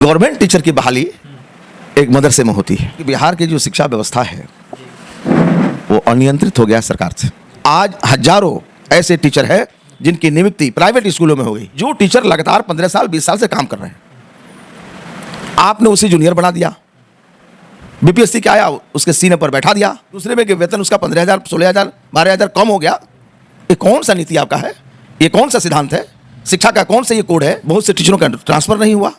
Government teacher की बहाली एक मदरसे में होती है। बिहार की जो शिक्षा व्यवस्था है वो अनियंत्रित हो गया सरकार से। आज हजारों ऐसे टीचर हैं जिनकी नियुक्ति प्राइवेट स्कूलों में हो गई। जो टीचर लगातार 15 साल 20 साल से काम कर रहे हैं, आपने उसे जूनियर बना दिया। बीपीएससी क्या आया, उसके सीने पर बैठा दिया। दूसरे में कि वेतन उसका 15,000 16,000 12,000 कम हो गया। ये कौन सा नीति आपका है? ये कौन सा सिद्धांत है? शिक्षा का कौन सा ये कोड है? बहुत से टीचरों का ट्रांसफर नहीं हुआ,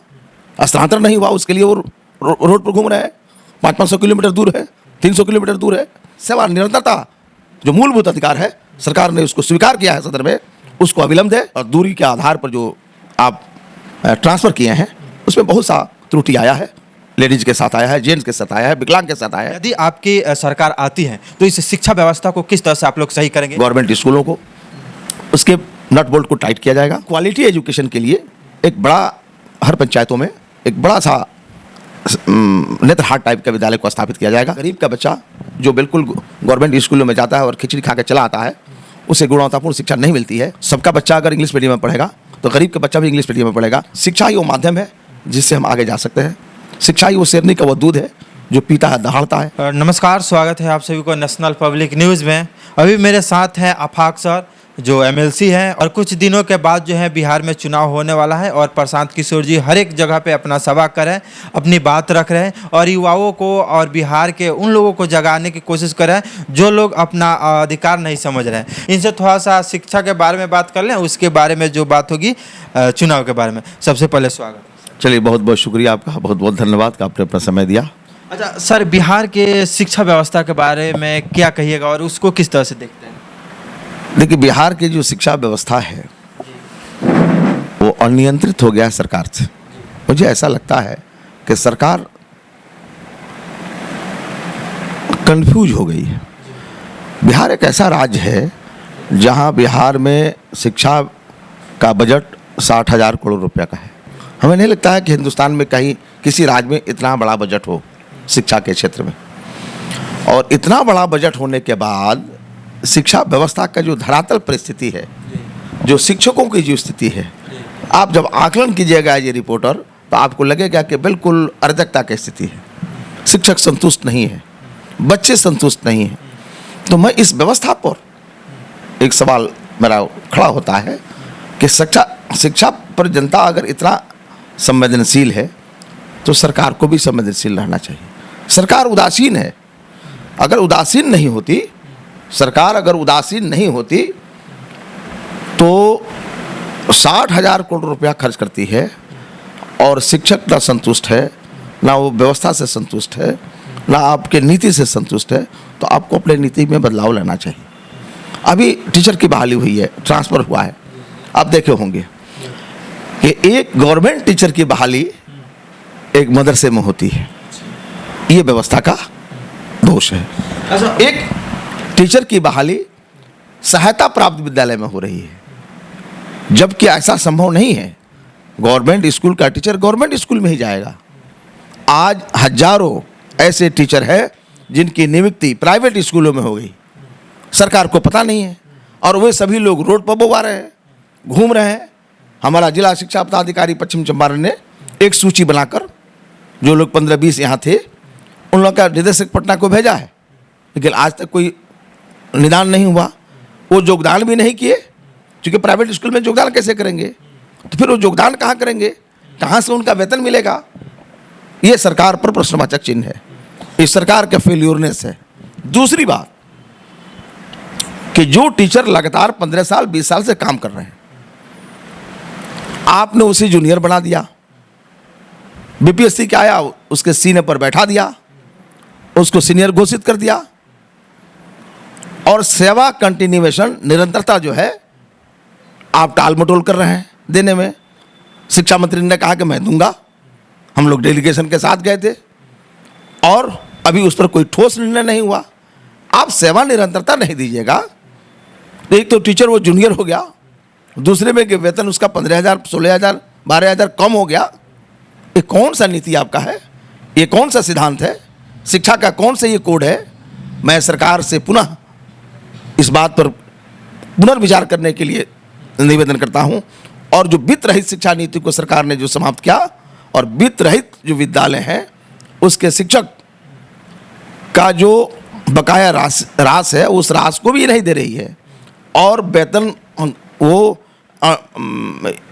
स्थानांतरण नहीं हुआ, उसके लिए वो रोड पर घूम रहे हैं। 500-500 किलोमीटर दूर है, 300 किलोमीटर दूर है। सेवा निरंतरता जो मूलभूत अधिकार है, सरकार ने उसको स्वीकार किया है सदन में, उसको अविलंब दे। और दूरी के आधार पर जो आप ट्रांसफर किए हैं उसमें बहुत सा त्रुटि आया है। लेडीज के साथ आया है, जेंट्स के साथ आया है, विकलांग के साथ आया है। यदि आपकी सरकार आती है तो इस शिक्षा व्यवस्था को किस तरह से आप लोग सही करेंगे? गवर्नमेंट स्कूलों को उसके नट बोल्ट को टाइट किया जाएगा। क्वालिटी एजुकेशन के लिए एक बड़ा, हर पंचायतों में एक बड़ा सा नेत्रहाट टाइप का विद्यालय को स्थापित किया जाएगा। गरीब का बच्चा जो बिल्कुल गवर्नमेंट स्कूलों में जाता है और खिचड़ी खा के चला आता है, उसे गुणवत्तापूर्ण शिक्षा नहीं मिलती है। सबका बच्चा अगर इंग्लिश मीडियम में पढ़ेगा तो गरीब का बच्चा भी इंग्लिश मीडियम में पढ़ेगा। शिक्षा ही वो माध्यम है जिससे हम आगे जा सकते हैं। शिक्षा ही वो शेरनी का वो दूध है जो पीता है दहाड़ता है। नमस्कार, स्वागत है आप सभी को नेशनल पब्लिक न्यूज़ में। अभी मेरे साथ हैं आफाक सर जो एमएलसी हैं, और कुछ दिनों के बाद जो है बिहार में चुनाव होने वाला है और प्रशांत किशोर जी हर एक जगह पे अपना सभा कर रहे हैं, अपनी बात रख रहे हैं और युवाओं को और बिहार के उन लोगों को जगाने की कोशिश कर रहे हैं जो लोग अपना अधिकार नहीं समझ रहे हैं। इनसे थोड़ा सा शिक्षा के बारे में बात कर लें, उसके बारे में जो बात होगी चुनाव के बारे में। सबसे पहले स्वागत। चलिए, बहुत बहुत शुक्रिया आपका, बहुत बहुत धन्यवाद कि आपने अपना समय दिया। अच्छा सर, बिहार के शिक्षा व्यवस्था के बारे में क्या कहिएगा और उसको किस तरह से देखते हैं? देखिए, बिहार की जो शिक्षा व्यवस्था है वो अनियंत्रित हो गया है सरकार से। मुझे ऐसा लगता है कि सरकार कंफ्यूज हो गई है। बिहार एक ऐसा राज्य है जहां बिहार में शिक्षा का बजट 60,000 करोड़ रुपया का है। हमें नहीं लगता है कि हिंदुस्तान में कहीं किसी राज्य में इतना बड़ा बजट हो शिक्षा के क्षेत्र में। और इतना बड़ा बजट होने के बाद शिक्षा व्यवस्था का जो धरातल परिस्थिति है, जो शिक्षकों की जो स्थिति है, आप जब आकलन कीजिएगा ये रिपोर्टर, तो आपको लगेगा कि बिल्कुल अराजकता की स्थिति है। शिक्षक संतुष्ट नहीं है, बच्चे संतुष्ट नहीं हैं। तो मैं इस व्यवस्था पर एक सवाल मेरा खड़ा होता है कि शिक्षा पर जनता अगर इतना संवेदनशील है तो सरकार को भी संवेदनशील रहना चाहिए। सरकार उदासीन है। अगर उदासीन नहीं होती, सरकार अगर उदासीन नहीं होती तो 60,000 करोड़ रुपया खर्च करती है और शिक्षक ना संतुष्ट है, ना वो व्यवस्था से संतुष्ट है, ना आपके नीति से संतुष्ट है, तो आपको अपने नीति में बदलाव लाना चाहिए। अभी टीचर की बहाली हुई है, ट्रांसफ़र हुआ है, आप देखे होंगे कि एक गवर्नमेंट टीचर की बहाली एक मदरसे में होती है। ये व्यवस्था का दोष है। एक टीचर की बहाली सहायता प्राप्त विद्यालय में हो रही है, जबकि ऐसा संभव नहीं है। गवर्नमेंट स्कूल का टीचर गवर्नमेंट स्कूल में ही जाएगा। आज हजारों ऐसे टीचर हैं जिनकी नियुक्ति प्राइवेट स्कूलों में हो गई। सरकार को पता नहीं है और वे सभी लोग रोड पर बोवा रहे हैं, घूम रहे हैं। हमारा जिला शिक्षा पदाधिकारी पश्चिम चंपारण ने एक सूची बनाकर जो लोग 15-20 यहाँ थे उन लोगों का निदेशक पटना को भेजा है, लेकिन आज तक कोई निदान नहीं हुआ। वो योगदान भी नहीं किए, क्योंकि प्राइवेट स्कूल में योगदान कैसे करेंगे? तो फिर वो योगदान कहाँ करेंगे? कहाँ से उनका वेतन मिलेगा? ये सरकार पर प्रश्नवाचक चिन्ह है। इस सरकार के फेल्योरनेस है। दूसरी बात कि जो टीचर लगातार 15 साल 20 साल से काम कर रहे हैं, आपने उसे जूनियर बना दिया। बीपीएससी क्या आया, उसके सीने पर बैठा दिया, उसको सीनियर घोषित कर दिया। और सेवा कंटिन्यूएशन, निरंतरता जो है, आप टाल मटोल कर रहे हैं देने में। शिक्षा मंत्री ने कहा कि मैं दूंगा, हम लोग डेलीगेशन के साथ गए थे और अभी उस पर कोई ठोस निर्णय नहीं हुआ। आप सेवा निरंतरता नहीं दीजिएगा, एक तो टीचर वो जूनियर हो गया, दूसरे में कि वेतन उसका 15,000 16,000 12,000 कम हो गया। ये कौन सा नीति आपका है? ये कौन सा सिद्धांत है? शिक्षा का कौन सा ये कोड है? मैं सरकार से पुनः इस बात पर पुनर्विचार करने के लिए निवेदन करता हूं। और जो वित्त रहित शिक्षा नीति को सरकार ने जो समाप्त किया, और वित्त रहित जो विद्यालय हैं उसके शिक्षक का जो बकाया राशि है उस राशि को भी नहीं दे रही है, और वेतन वो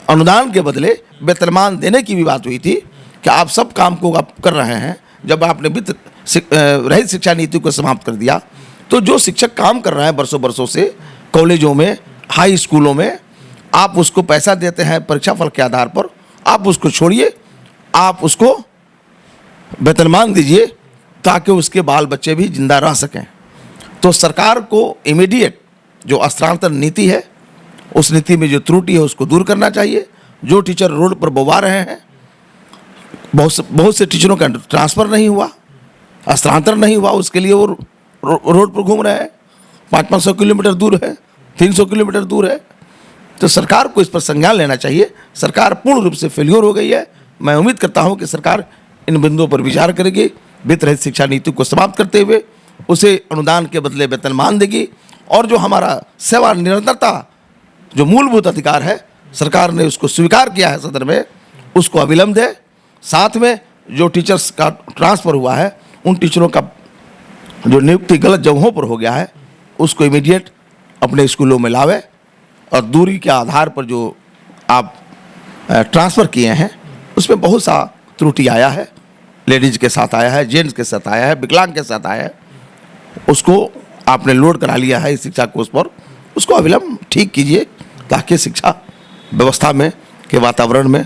अनुदान के बदले वेतनमान देने की भी बात हुई थी कि आप सब काम को आप कर रहे हैं। जब आपने वित्त रहित शिक्षा नीति को समाप्त कर दिया तो जो शिक्षक काम कर रहे हैं बरसों से कॉलेजों में, हाई स्कूलों में, आप उसको पैसा देते हैं परीक्षा फल के आधार पर, आप उसको छोड़िए, आप उसको वेतनमान दीजिए ताकि उसके बाल बच्चे भी जिंदा रह सकें। तो सरकार को इमीडिएट जो स्थानांतरण नीति है उस नीति में जो त्रुटि है उसको दूर करना चाहिए। जो टीचर रोड पर बोवा रहे हैं, बहुत से टीचरों का ट्रांसफ़र नहीं हुआ, स्थानांतरण नहीं हुआ, उसके लिए वो रोड पर घूम रहे हैं, 500-500 किलोमीटर दूर है, 300 किलोमीटर दूर है। तो सरकार को इस पर संज्ञान लेना चाहिए। सरकार पूर्ण रूप से फेल्योर हो गई है। मैं उम्मीद करता हूं कि सरकार इन बिंदुओं पर विचार करेगी, वित्त रहित शिक्षा नीति को समाप्त करते हुए उसे अनुदान के बदले वेतनमान देगी, और जो हमारा सेवा निरंतरता जो मूलभूत अधिकार है सरकार ने उसको स्वीकार किया है सदन में, उसको अविलंब दे। साथ में जो टीचर्स का ट्रांसफ़र हुआ है उन टीचरों का जो नियुक्ति गलत जगहों पर हो गया है उसको इमीडिएट अपने स्कूलों में लावे, और दूरी के आधार पर जो आप ट्रांसफ़र किए हैं उसमें बहुत सा त्रुटि आया है, लेडीज़ के साथ आया है, जेंट्स के साथ आया है, विकलांग के साथ आया है, उसको आपने लोड करा लिया है इस शिक्षा कोष पर, उसको अविलंब ठीक कीजिए ताकि शिक्षा व्यवस्था में के वातावरण में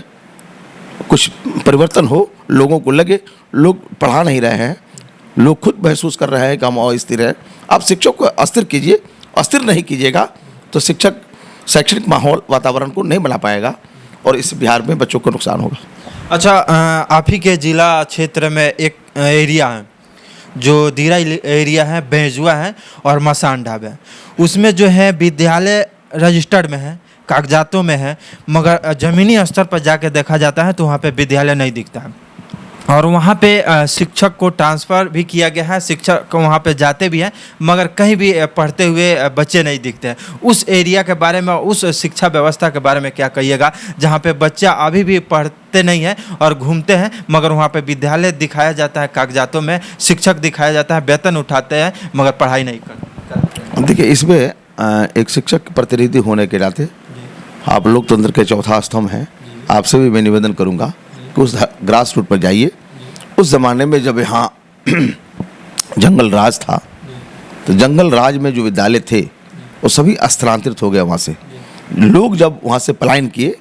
कुछ परिवर्तन हो। लोगों को लगे लोग पढ़ा नहीं रहे हैं, लोग खुद महसूस कर रहे हैं कि हम अस्थिर हैं। आप शिक्षक को अस्थिर कीजिए, अस्थिर नहीं कीजिएगा तो शिक्षक शैक्षणिक माहौल वातावरण को नहीं बना पाएगा और इस बिहार में बच्चों को नुकसान होगा। अच्छा, आप ही के जिला क्षेत्र में एक एरिया है जो दीरा एरिया है, बेजुआ है और मसान ढाब है, उसमें जो है विद्यालय रजिस्टर्ड में है, कागजातों में है, मगर ज़मीनी स्तर पर जाके देखा जाता है तो वहाँ पे विद्यालय नहीं दिखता है। और वहाँ पे शिक्षक को ट्रांसफ़र भी किया गया है, शिक्षक वहाँ पे जाते भी हैं मगर कहीं भी पढ़ते हुए बच्चे नहीं दिखते हैं। उस एरिया के बारे में, उस शिक्षा व्यवस्था के बारे में क्या कहिएगा जहाँ पे बच्चा अभी भी पढ़ते नहीं है और घूमते हैं, मगर वहाँ पे विद्यालय दिखाया जाता है कागजातों में, शिक्षक दिखाया जाता है, वेतन उठाते हैं मगर पढ़ाई नहीं करते। देखिए, इसमें एक शिक्षक प्रतिनिधि होने के नाते आप लोकतंत्र के चौथा स्तंभ हैं, आपसे भी मैं निवेदन करूँगा कि उस ग्रास रूट पर जाइए। उस ज़माने में जब यहाँ जंगल राज था तो जंगल राज में जो विद्यालय थे वो सभी स्थानांतरित हो गए वहाँ से। लोग जब वहाँ से पलायन किए,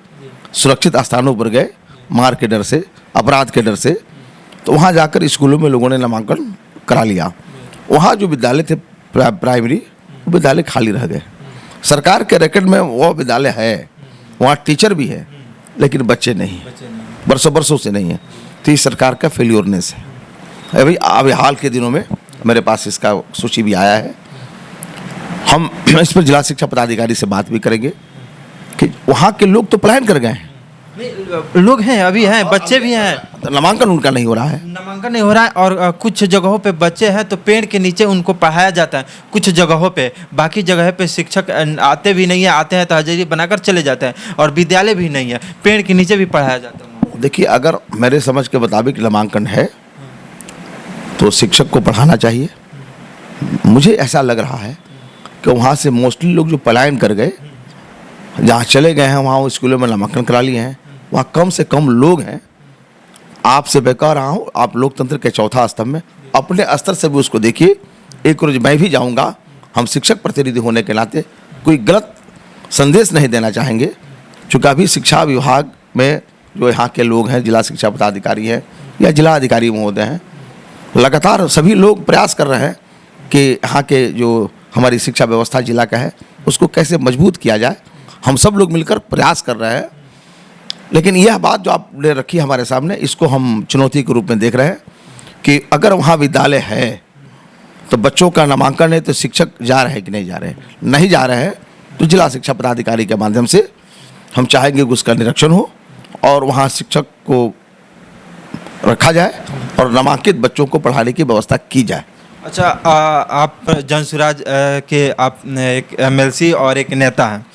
सुरक्षित स्थानों पर गए, मार के डर से, अपराध के डर से, तो वहाँ जाकर स्कूलों में लोगों ने नामांकन करा लिया। वहाँ जो विद्यालय थे प्राइमरी, वो विद्यालय खाली रह गए। सरकार के रिकॉर्ड में वो विद्यालय है, वहाँ टीचर भी है लेकिन बच्चे नहीं, बरसों से नहीं है। तो ये सरकार का फेल्योरनेस है। अभी हाल के दिनों में मेरे पास इसका सूची भी आया है। हम इस पर जिला शिक्षा पदाधिकारी से बात भी करेंगे कि वहाँ के लोग तो पलायन कर गए हैं, लोग हैं, अभी हैं, बच्चे भी हैं, तो नामांकन उनका नहीं हो रहा है, नामांकन नहीं हो रहा है। और कुछ जगहों पे बच्चे हैं तो पेड़ के नीचे उनको पढ़ाया जाता है कुछ जगहों पे, बाकी जगह पे शिक्षक आते भी नहीं है, आते हैं तो हाजिरी बनाकर चले जाते हैं, और विद्यालय भी नहीं है, पेड़ के नीचे भी पढ़ाया जाता है। देखिए, अगर मेरे समझ के मुताबिक नामांकन है तो शिक्षक को पढ़ाना चाहिए। मुझे ऐसा लग रहा है कि वहाँ से मोस्टली लोग जो पलायन कर गए, जहाँ चले गए हैं वहाँ स्कूलों में नामांकन करा लिए हैं, वहाँ कम से कम लोग हैं। आपसे मैं कह रहा हूँ, आप लोकतंत्र के चौथा स्तंभ में अपने स्तर से भी उसको देखिए। एक रोज मैं भी जाऊँगा, हम शिक्षक प्रतिनिधि होने के नाते कोई गलत संदेश नहीं देना चाहेंगे, चूँकि अभी शिक्षा विभाग में जो यहाँ के लोग हैं, जिला शिक्षा पदाधिकारी हैं या जिला अधिकारी महोदय हैं, लगातार सभी लोग प्रयास कर रहे हैं कि यहाँ के जो हमारी शिक्षा व्यवस्था जिला का है उसको कैसे मजबूत किया जाए। हम सब लोग मिलकर प्रयास कर रहे हैं, लेकिन यह बात जो आपने रखी हमारे सामने, इसको हम चुनौती के रूप में देख रहे हैं कि अगर वहाँ विद्यालय है तो बच्चों का नामांकन है तो शिक्षक जा रहे हैं कि नहीं जा रहे हैं। नहीं जा रहे हैं तो जिला शिक्षा पदाधिकारी के माध्यम से हम चाहेंगे कि उसका निरीक्षण हो और वहाँ शिक्षक को रखा जाए और नामांकित बच्चों को पढ़ाने की व्यवस्था की जाए। अच्छा, आप जनसुराज के आप एक एमएलसी और एक नेता हैं,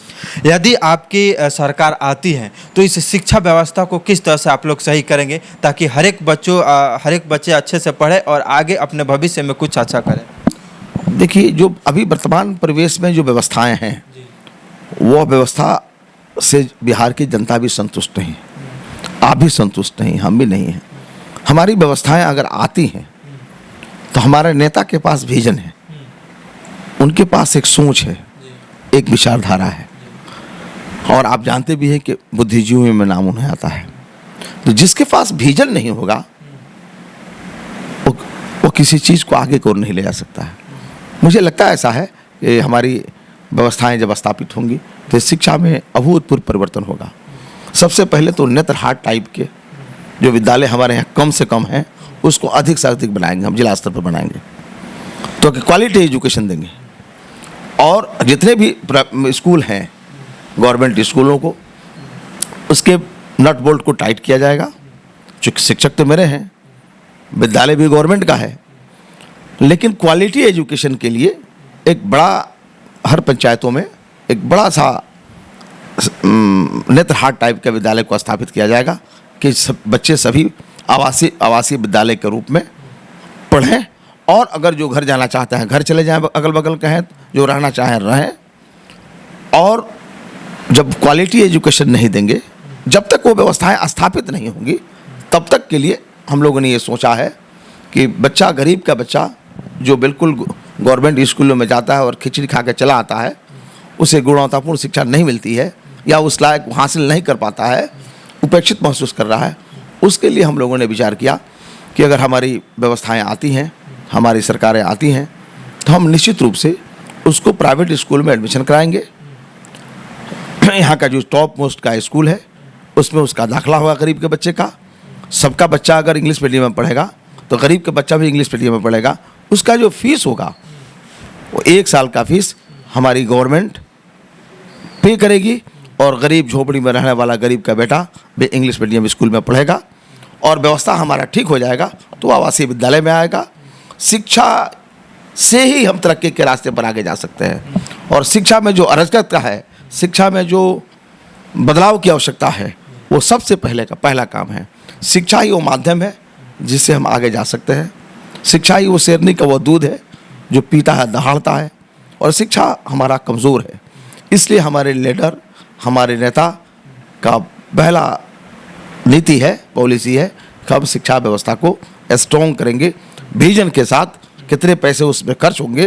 यदि आपकी सरकार आती है तो इस शिक्षा व्यवस्था को किस तरह से आप लोग सही करेंगे ताकि हर एक बच्चे अच्छे से पढ़े और आगे अपने भविष्य में कुछ अच्छा करें? देखिए, जो अभी वर्तमान परिवेश में जो व्यवस्थाएं हैं वो व्यवस्था से बिहार की जनता भी संतुष्ट नहीं, आप भी संतुष्ट नहीं, हम भी नहीं हैं। हमारी व्यवस्थाएं अगर आती हैं तो हमारे नेता के पास विजन है, उनके पास एक सोच है, एक विचारधारा है, और आप जानते भी हैं कि बुद्धिजीवियों में नाम उन्हें आता है। तो जिसके पास विजन नहीं होगा वो किसी चीज़ को आगे को नहीं ले जा सकता है। मुझे लगता है ऐसा है कि हमारी व्यवस्थाएं जब स्थापित होंगी तो शिक्षा में अभूतपूर्व परिवर्तन होगा। सबसे पहले तो नेत्रहाट टाइप के जो विद्यालय हमारे यहाँ कम से कम हैं उसको अधिक से अधिक बनाएंगे, हम जिला स्तर पर बनाएंगे, तो क्वालिटी एजुकेशन देंगे। और जितने भी स्कूल हैं गवर्नमेंट स्कूलों को, उसके नट बोल्ट को टाइट किया जाएगा। चूँकि शिक्षक तो मेरे हैं, विद्यालय भी गवर्नमेंट का है, लेकिन क्वालिटी एजुकेशन के लिए एक बड़ा, हर पंचायतों में एक बड़ा सा नेत्रहाट टाइप के विद्यालय को स्थापित किया जाएगा कि बच्चे सभी आवासीय विद्यालय के रूप में पढ़ें, और अगर जो घर जाना चाहते हैं घर चले जाएं, अगल बगल के हैं, जो रहना चाहें रहें। और जब क्वालिटी एजुकेशन नहीं देंगे, जब तक वो व्यवस्थाएं स्थापित नहीं होंगी, तब तक के लिए हम लोगों ने ये सोचा है कि बच्चा, गरीब का बच्चा जो बिल्कुल गवर्नमेंट स्कूलों में जाता है और खिचड़ी खा के चला आता है, उसे गुणवत्तापूर्ण शिक्षा नहीं मिलती है या उस लायक हासिल नहीं कर पाता है, उपेक्षित महसूस कर रहा है, उसके लिए हम लोगों ने विचार किया कि अगर हमारी व्यवस्थाएं आती हैं, हमारी सरकारें आती हैं, तो हम निश्चित रूप से उसको प्राइवेट स्कूल में एडमिशन कराएंगे। यहाँ का जो टॉप मोस्ट का स्कूल है उसमें उसका दाखिला होगा गरीब के बच्चे का। सबका बच्चा अगर इंग्लिश मीडियम में पढ़ेगा तो गरीब का बच्चा भी इंग्लिश मीडियम में पढ़ेगा। उसका जो फीस होगा वो 1 साल का फीस हमारी गवर्नमेंट पे करेगी, और गरीब झोपड़ी में रहने वाला गरीब का बेटा भी इंग्लिश मीडियम स्कूल में पढ़ेगा। और व्यवस्था हमारा ठीक हो जाएगा तो आवासीय विद्यालय में आएगा। शिक्षा से ही हम तरक्की के रास्ते पर आगे जा सकते हैं। और शिक्षा में जो अराजकता है, शिक्षा में जो बदलाव की आवश्यकता है, वो सबसे पहला काम है। शिक्षा ही वो माध्यम है जिससे हम आगे जा सकते हैं। शिक्षा ही वो शेरनी का वो दूध है जो पीता है दहाड़ता है। और शिक्षा हमारा कमज़ोर है, इसलिए हमारे लीडर, हमारे नेता का पहला नीति है, पॉलिसी है कि हम शिक्षा व्यवस्था को स्ट्रॉन्ग करेंगे। विजन के साथ कितने पैसे उसमें खर्च होंगे,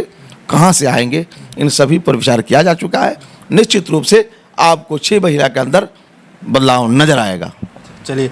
कहाँ से आएंगे, इन सभी पर विचार किया जा चुका है। निश्चित रूप से आपको 6 महीने के अंदर बदलाव नजर आएगा। चलिए।